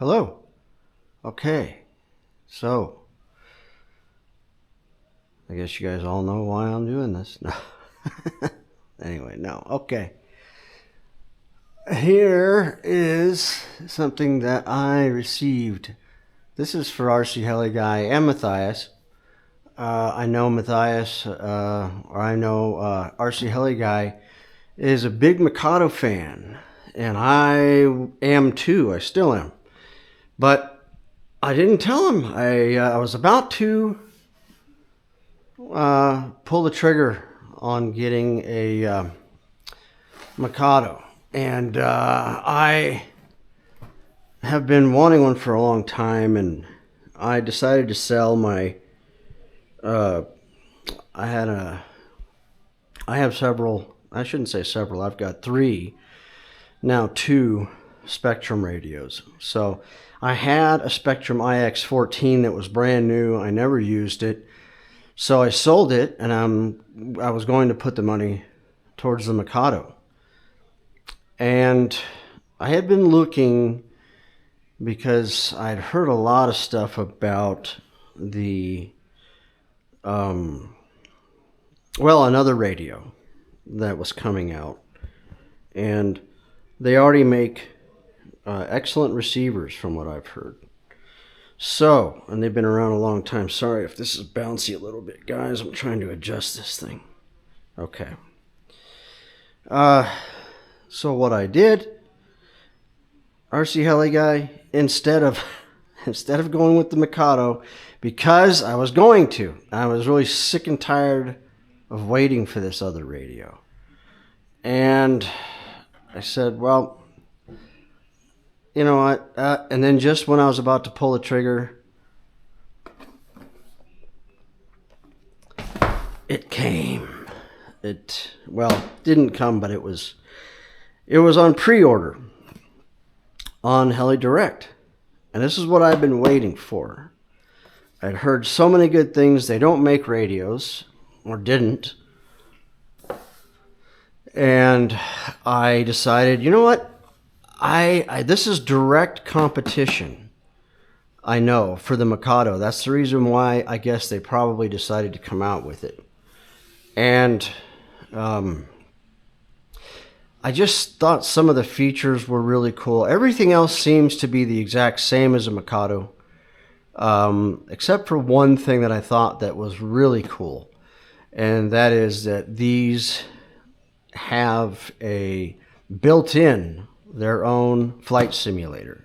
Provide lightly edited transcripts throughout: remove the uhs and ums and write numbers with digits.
Hello. Okay. So, I guess you guys all know why I'm doing this. No. Anyway, no. Okay. Here is something that I received. This is for RC Heli Guy and Matthias. I know Matthias, or I know RC Heli Guy is a big Mikado fan, and I am too. I still am. But I didn't tell him. I was about to pull the trigger on getting a Mikado, and I have been wanting one for a long time, and I decided to sell my. I have several. I shouldn't say several. I've got three now, two Spectrum radios. So I had a Spectrum IX14 that was brand new. I never used it. So I sold it, and I was going to put the money towards the Mikado. And I had been looking because I'd heard a lot of stuff about the, another radio that was coming out. And they already make excellent receivers from what I've heard. So, and they've been around a long time. Sorry if this is bouncy a little bit, guys. I'm trying to adjust this thing. Okay. So what I did, RC Heli Guy, instead of going with the Mikado, because I was really sick and tired of waiting for this other radio. And I said, well, you know what? And then just when I was about to pull the trigger, it came. It didn't come, but it was on pre-order on Heli Direct. And this is what I've been waiting for. I'd heard so many good things. They don't make radios, or didn't. And I decided, you know what? This is direct competition, I know, for the Mikado. That's the reason why I guess they probably decided to come out with it. And I just thought some of the features were really cool. Everything else seems to be the exact same as a Mikado, except for one thing that I thought that was really cool. And that is that these have a built-in their own flight simulator.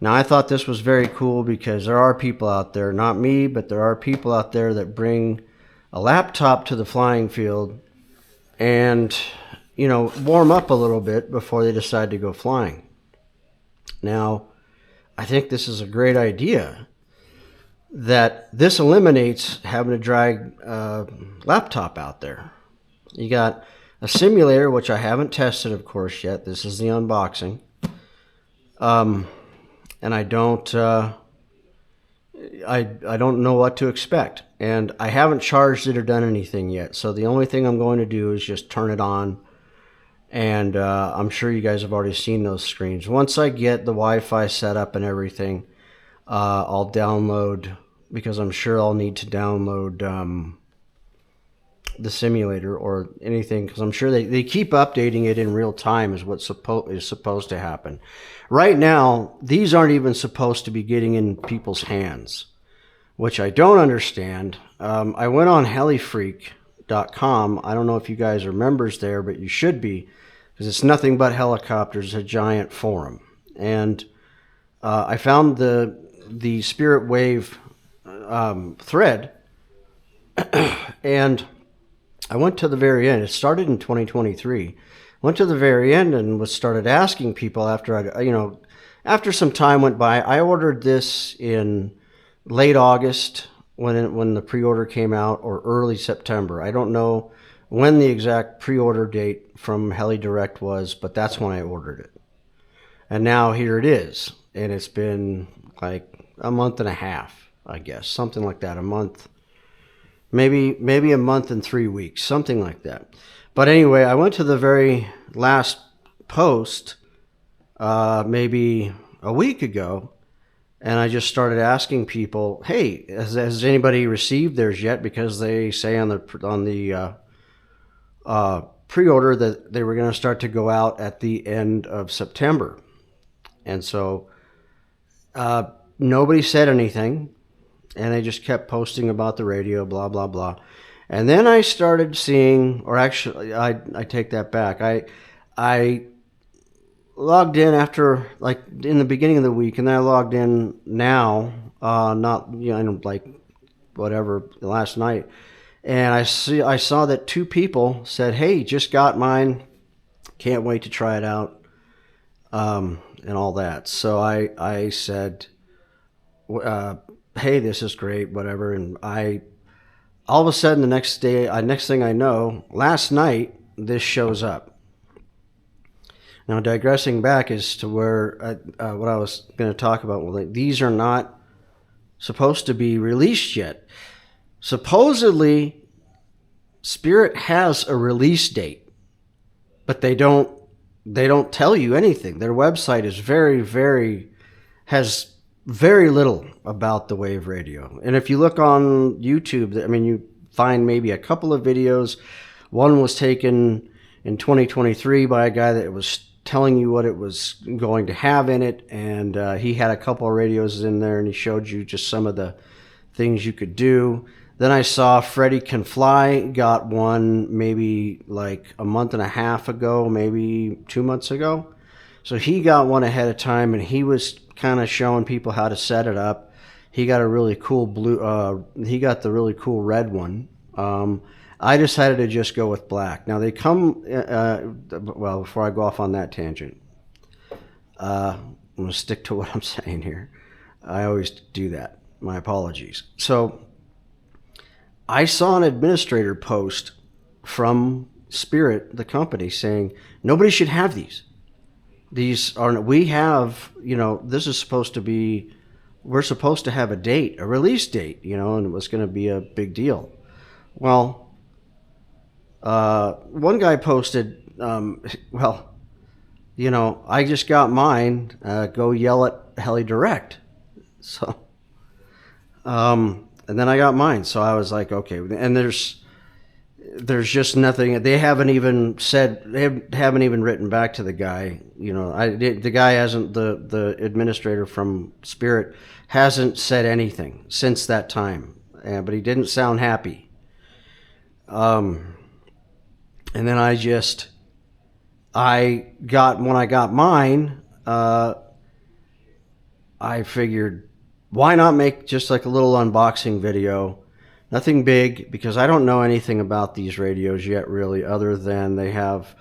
Now, I thought this was very cool because there are people out there, not me, but there are people out there that bring a laptop to the flying field and, warm up a little bit before they decide to go flying. Now, I think this is a great idea, that this eliminates having to drag a laptop out there. You got a simulator, which I haven't tested, of course, yet. This is the unboxing. And I don't know what to expect. And I haven't charged it or done anything yet. So the only thing I'm going to do is just turn it on. And I'm sure you guys have already seen those screens. Once I get the Wi-Fi set up and everything, I'll download, because I'm sure I'll need to download the simulator or anything, because I'm sure they keep updating it in real time is what's supposed to happen. Right now, these aren't even supposed to be getting in people's hands, which I don't understand. I went on helifreak.com. I don't know if you guys are members there, but you should be, because it's nothing but helicopters, a giant forum. And I found the Spirit Wave thread, and I went to the very end. It started in 2023. Went to the very end and started asking people after some time went by. I ordered this in late August when the pre-order came out, or early September. I don't know when the exact pre-order date from Heli Direct was, but that's when I ordered it. And now here it is. And it's been like a month and a half, I guess, something like that. A month. Maybe a month and 3 weeks, something like that. But anyway, I went to the very last post, maybe a week ago, and I just started asking people, "Hey, has anybody received theirs yet?" Because they say on the pre-order that they were going to start to go out at the end of September, and so nobody said anything, and they just kept posting about the radio, blah blah blah. And then I started seeing, or actually, I take that back. I logged in after, like, in the beginning of the week, and then I logged in now, not, like, whatever, last night, and I saw that 2 people said, "Hey, just got mine, can't wait to try it out," and all that. So I said, "Hey, this is great, whatever," and all of a sudden the next thing I know, last night this shows up. Now, digressing back as to where what I was going to talk about, well, these are not supposed to be released yet. Supposedly, Spirit has a release date, but they don't tell you anything. Their website is has very little about the wave radio. And if you look on YouTube, I mean, you find maybe a couple of videos. One was taken in 2023 by a guy that was telling you what it was going to have in it, and he had a couple of radios in there, and he showed you just some of the things you could do. Then I saw Freddie Can Fly got one maybe like a month and a half ago, maybe 2 months ago. So he got one ahead of time, and he was kind of showing people how to set it up. He got a really cool he got the really cool red one. I decided to just go with black. Now they come, well, before I go off on that tangent, I'm going to stick to what I'm saying here. I always do that. My apologies. So I saw an administrator post from Spirit, the company, saying, nobody should have these. These are, we have, this is supposed to be, we're supposed to have a date, a release date, and it was going to be a big deal. Well, one guy posted, I just got mine, go yell at Heli Direct. So, and then I got mine. So I was like, okay. And there's just nothing. They haven't even written back to the guy. The guy hasn't, the administrator from Spirit hasn't said anything since that time. But he didn't sound happy. And then when I got mine, I figured, why not make just like a little unboxing video? Nothing big, because I don't know anything about these radios yet, really, other than they have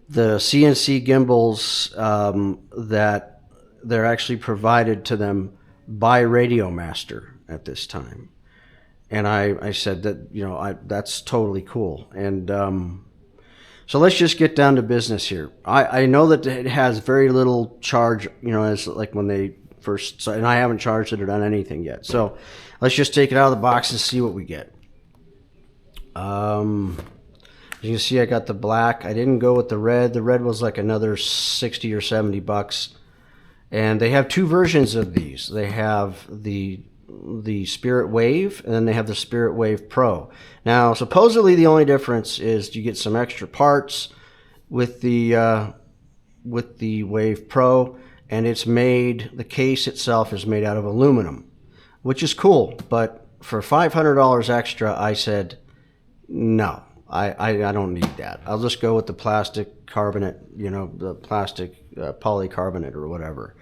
the CNC gimbals that they're actually provided to them by Radio Master at this time. And I said that, that's totally cool. And so let's just get down to business here. I know that it has very little charge, as like when they first, and I haven't charged it or done anything yet. So let's just take it out of the box and see what we get. As you can see, I got the black. I didn't go with the red. The red was like another 60 or 70 bucks. And they have 2 versions of these. They have the Spirit Wave, and then they have the Spirit Wave Pro. Now, supposedly the only difference is you get some extra parts with the Wave Pro, and the case itself is made out of aluminum, which is cool. But for $500 extra, I said, no, I don't need that. I'll just go with the plastic carbonate, the plastic polycarbonate or whatever.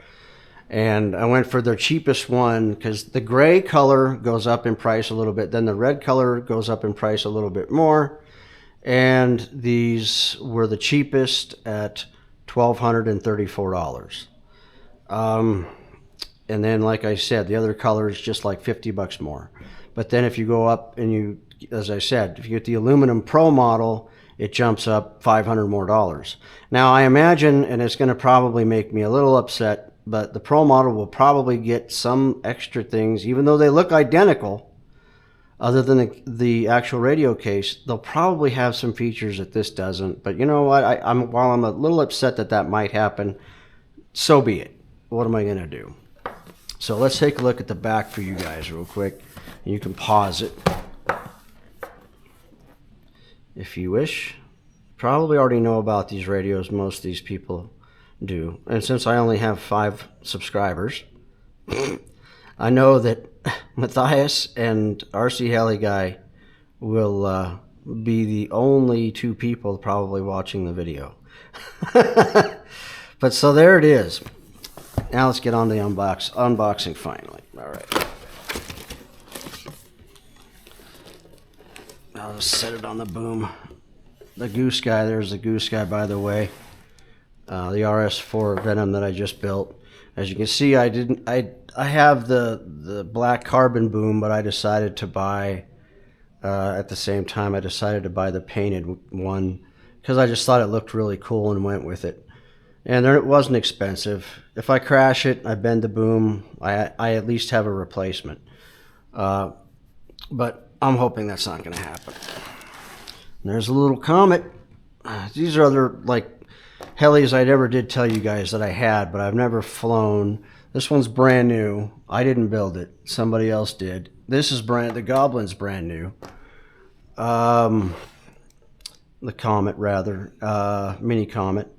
And I went for their cheapest one because the gray color goes up in price a little bit. Then the red color goes up in price a little bit more. And these were the cheapest at $1,234. And then, like I said, the other color is just like 50 bucks more. But then if you go up and as I said, if you get the aluminum Pro model, it jumps up $500 more. Now, I imagine, and it's going to probably make me a little upset, but the Pro model will probably get some extra things, even though they look identical, other than the actual radio case. They'll probably have some features that this doesn't. But you know what? While I'm a little upset that might happen, so be it. what am I going to do? So let's take a look at the back for you guys real quick. You can pause it if you wish. Probably already know about these radios. Most of these people do. And since I only have 5 subscribers, I know that Matthias and RC Heli Guy will be the only 2 people probably watching the video. But so there it is. Now let's get on to the unboxing finally. All right. I'll just set it on the boom. The Goose Guy, there's the Goose Guy, by the way. The RS4 Venom that I just built. As you can see, I have the black carbon boom, but I decided to buy, at the same time, I decided to buy the painted one because I just thought it looked really cool and went with it. And it wasn't expensive. If I crash it, I bend the boom, I at least have a replacement. But I'm hoping that's not going to happen. And there's a little Comet. These are other, like, helis I never did tell you guys that I had, but I've never flown. This one's brand new. I didn't build it. Somebody else did. This is the Goblin's brand new. The Comet, rather. Mini Comet.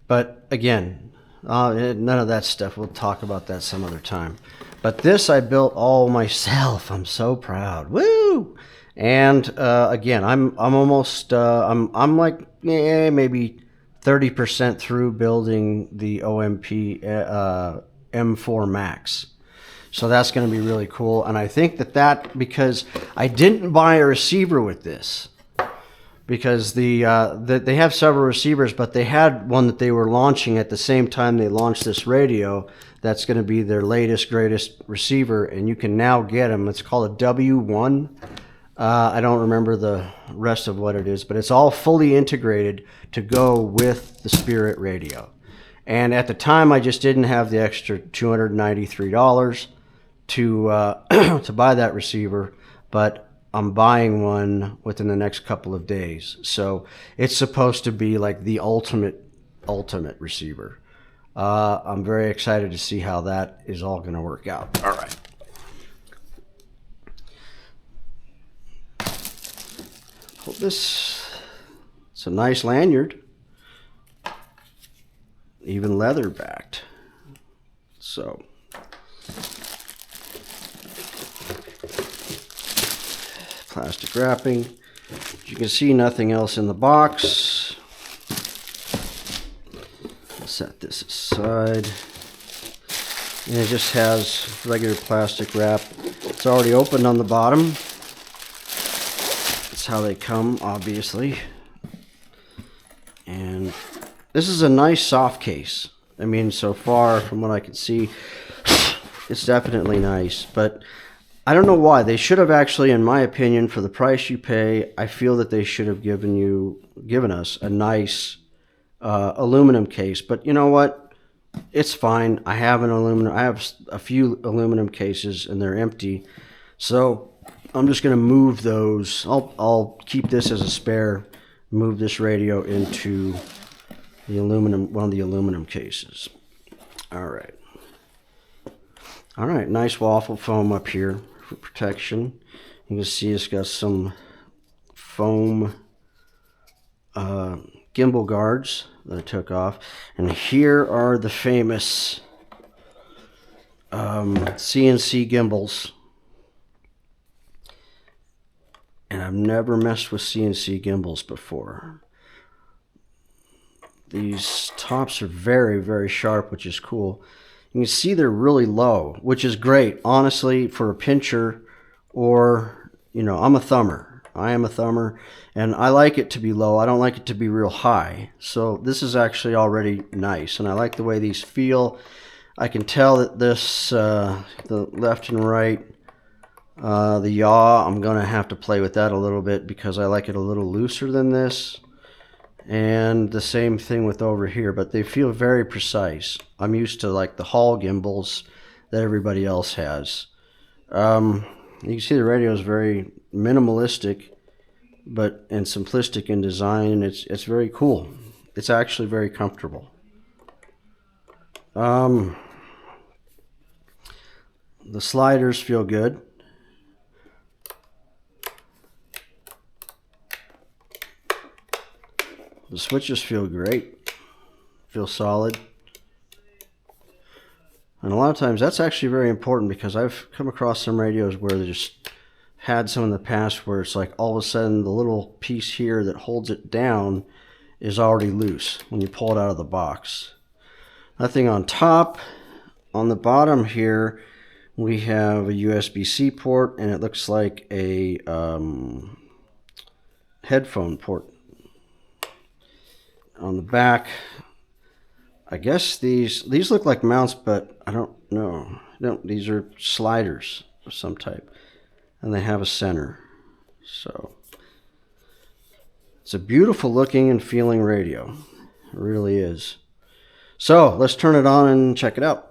But again, none of that stuff. We'll talk about that some other time. But this I built all myself. I'm so proud. Woo! And again, I'm almost I'm like maybe 30% through building the OMP M4 Max. So that's going to be really cool. And I think that because I didn't buy a receiver with this, because they have several receivers, but they had one that they were launching at the same time they launched this radio. That's going to be their latest, greatest receiver, and you can now get them. It's called a W1. I don't remember the rest of what it is, but it's all fully integrated to go with the Spirit radio. And at the time, I just didn't have the extra $293 to buy that receiver, but I'm buying one within the next couple of days. So it's supposed to be like the ultimate receiver. I'm very excited to see how that is all going to work out. All right. Well, it's a nice lanyard, even leather backed. So plastic wrapping. As you can see, nothing else in the box. I'll set this aside. And it just has regular plastic wrap. It's already opened on the bottom. That's how they come, obviously. And this is a nice soft case. I mean, so far from what I can see, it's definitely nice. But I don't know why. They should have actually, in my opinion, for the price you pay, I feel that they should have given us a nice aluminum case. But you know what? It's fine. I have a few aluminum cases and they're empty. So I'm just going to move those. I'll keep this as a spare. Move this radio into the one of the aluminum cases. All right. All right. Nice waffle foam up here for protection. You can see it's got some foam gimbal guards that I took off, and here are the famous CNC gimbals. And I've never messed with CNC gimbals before. These tops are very, very sharp, which is cool. You can see they're really low, which is great, honestly, for a pincher or, you know, I'm a thumber. I am a thumber, and I like it to be low. I don't like it to be real high. So this is actually already nice, and I like the way these feel. I can tell that this, the left and right, the yaw, I'm going to have to play with that a little bit because I like it a little looser than this. And the same thing with over here, but they feel very precise. I'm used to like the Hall gimbals that everybody else has. You can see the radio is very minimalistic and simplistic in design, and it's very cool. It's actually very comfortable. The sliders feel good. The switches feel great. Feel solid. And a lot of times that's actually very important, because I've come across some radios where they just had some in the past where it's like all of a sudden the little piece here that holds it down is already loose when you pull it out of the box. Nothing on top. On the bottom here we have a USB-C port, and it looks like a headphone port. On the back, I guess these look like mounts, but I don't know. No, these are sliders of some type, and they have a center. So it's a beautiful looking and feeling radio. It really is. So let's turn it on and check it out.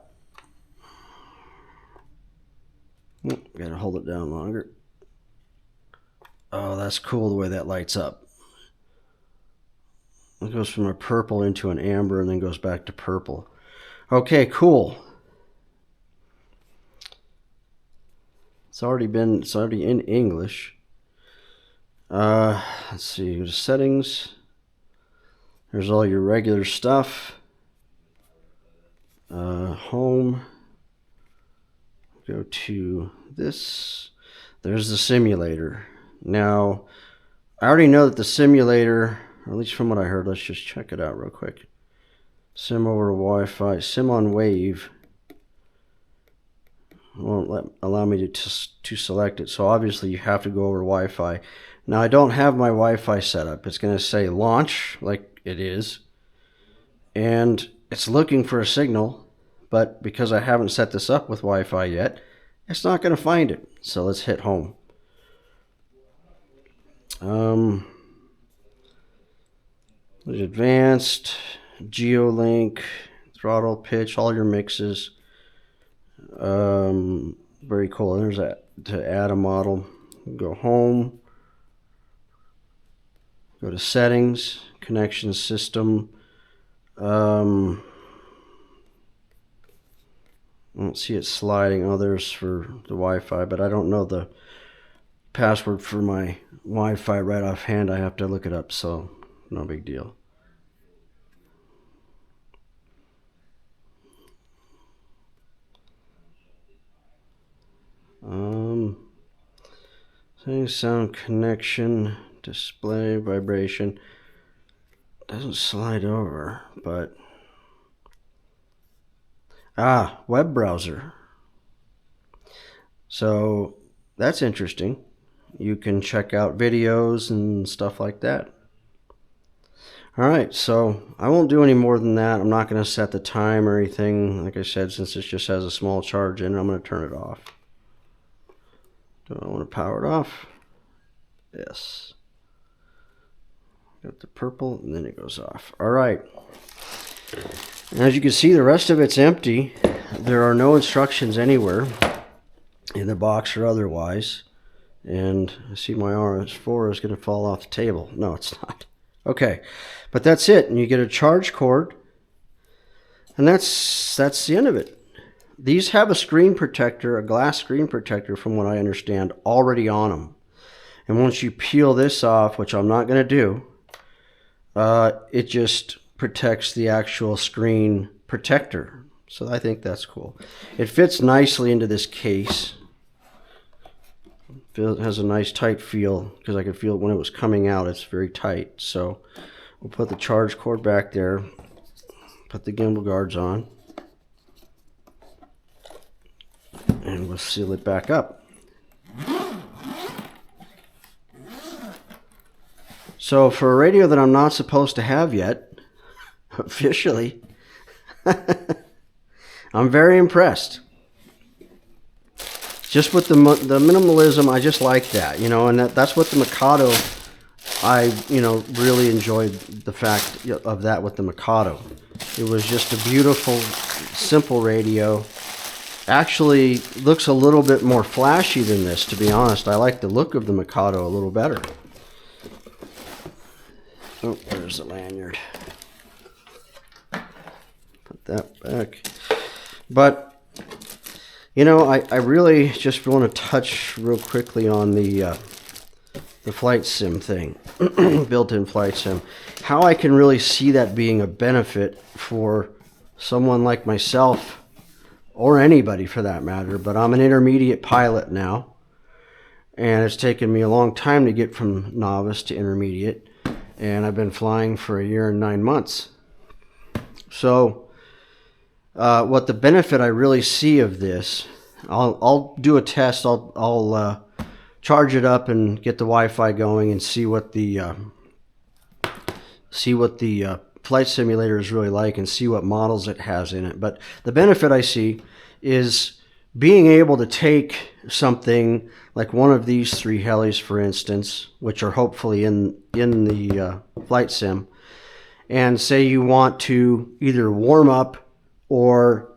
Gotta hold it down longer. Oh, that's cool the way that lights up. It goes from a purple into an amber and then goes back to purple. Okay, cool. It's already in English. Let's see, go to settings. There's all your regular stuff. Home. Go to this. There's the simulator. Now, I already know that the simulator, or at least from what I heard, let's just check it out real quick. Sim over Wi-Fi, sim on wave. Won't allow me to select it, so obviously you have to go over Wi-Fi. Now I don't have my Wi-Fi set up. It's going to say launch, like it is, and it's looking for a signal, but because I haven't set this up with Wi-Fi yet, it's not going to find it. So let's hit home. There's advanced, GeoLink, throttle, pitch, all your mixes. Very cool. And there's that to add a model. Go home. Go to settings, connection system. I don't see it sliding. Oh, there's for the Wi-Fi, but I don't know the password for my Wi-Fi right offhand. I have to look it up, so no big deal. Settings, sound, connection, display, vibration. Doesn't slide over, but web browser. So that's interesting. You can check out videos and stuff like that. Alright, so I won't do any more than that. I'm not going to set the time or anything. Like I said, since it just has a small charge in it, I'm going to turn it off. Do I want to power it off? Yes. Got the purple, and then it goes off. Alright. As you can see, the rest of it's empty. There are no instructions anywhere in the box or otherwise. And I see my RS4 is going to fall off the table. No, it's not. Okay, but that's it. And you get a charge cord. And that's the end of it. These have a screen protector, a glass screen protector, from what I understand, already on them. And once you peel this off, which I'm not going to do, it just protects the actual screen protector. So I think that's cool. It fits nicely into this case. It has a nice tight feel, because I could feel it when it was coming out. It's very tight. So we'll put the charge cord back there. Put the gimbal guards on. And we'll seal it back up. So for a radio that I'm not supposed to have yet, officially, I'm very impressed. Just with the minimalism, I just like that, you know, and that's what the Mikado, I, really enjoyed the fact of that with the Mikado. It was just a beautiful, simple radio. Actually looks a little bit more flashy than this, to be honest. I like the look of the Mikado a little better. Oh, there's the lanyard. Put that back. But You know, I really just want to touch real quickly on the flight sim thing, built-in flight sim. How I can really see that being a benefit for someone like myself, or anybody for that matter. But I'm an intermediate pilot now, and it's taken me a long time to get from novice to intermediate, and I've been flying for 1 year and 9 months. So what the benefit I really see of this, I'll do a test. I'll charge it up and get the Wi-Fi going and see what the flight simulator is really like, and see what models it has in it. But the benefit I see is being able to take something like one of these 3 helis, for instance, which are hopefully in the flight sim, and say you want to either warm up, or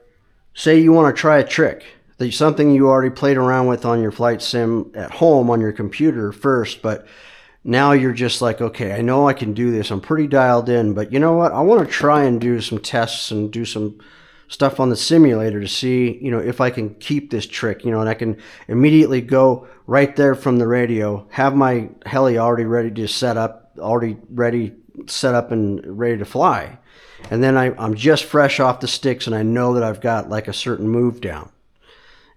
say you want to try a trick, something you already played around with on your flight sim at home on your computer first, but now you're just like, okay, I know I can do this. I'm pretty dialed in, but you know what? I want to try and do some tests and do some stuff on the simulator to see, if I can keep this trick, and I can immediately go right there from the radio, have my heli already ready to set up, and ready to fly. And then I'm just fresh off the sticks, and I know that I've got like a certain move down.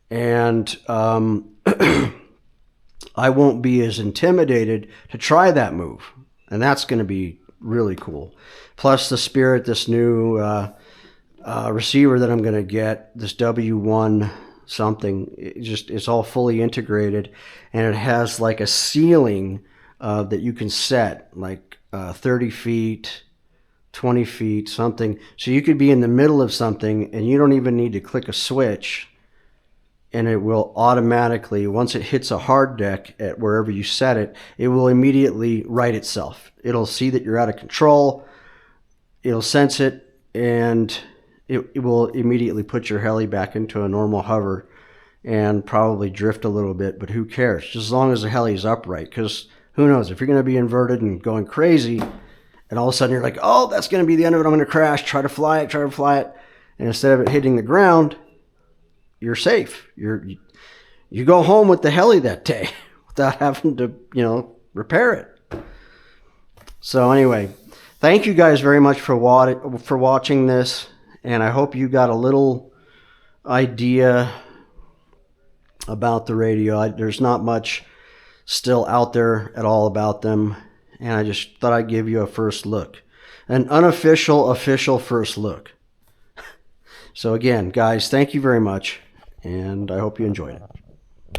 And I won't be as intimidated to try that move. And that's going to be really cool. Plus the Spirit, this new receiver that I'm going to get, this W1 something, it's all fully integrated, and it has like a ceiling that you can set, like 30 feet, 20 feet, something. So you could be in the middle of something and you don't even need to click a switch, and it will automatically, once it hits a hard deck at wherever you set it, it will immediately right itself. It'll see that you're out of control, it'll sense it, and it will immediately put your heli back into a normal hover and probably drift a little bit, but who cares? Just as long as the heli is upright, because who knows, if you're going to be inverted and going crazy, and all of a sudden you're like, oh, that's going to be the end of it, I'm going to crash, try to fly it, and instead of it hitting the ground, you're safe. You go home with the heli that day without having to, repair it. So anyway, thank you guys very much for watching this, and I hope you got a little idea about the radio. There's not much still out there at all about them, and I just thought I'd give you a first look, an unofficial, official first look. So again, guys, thank you very much, and I hope you enjoyed it.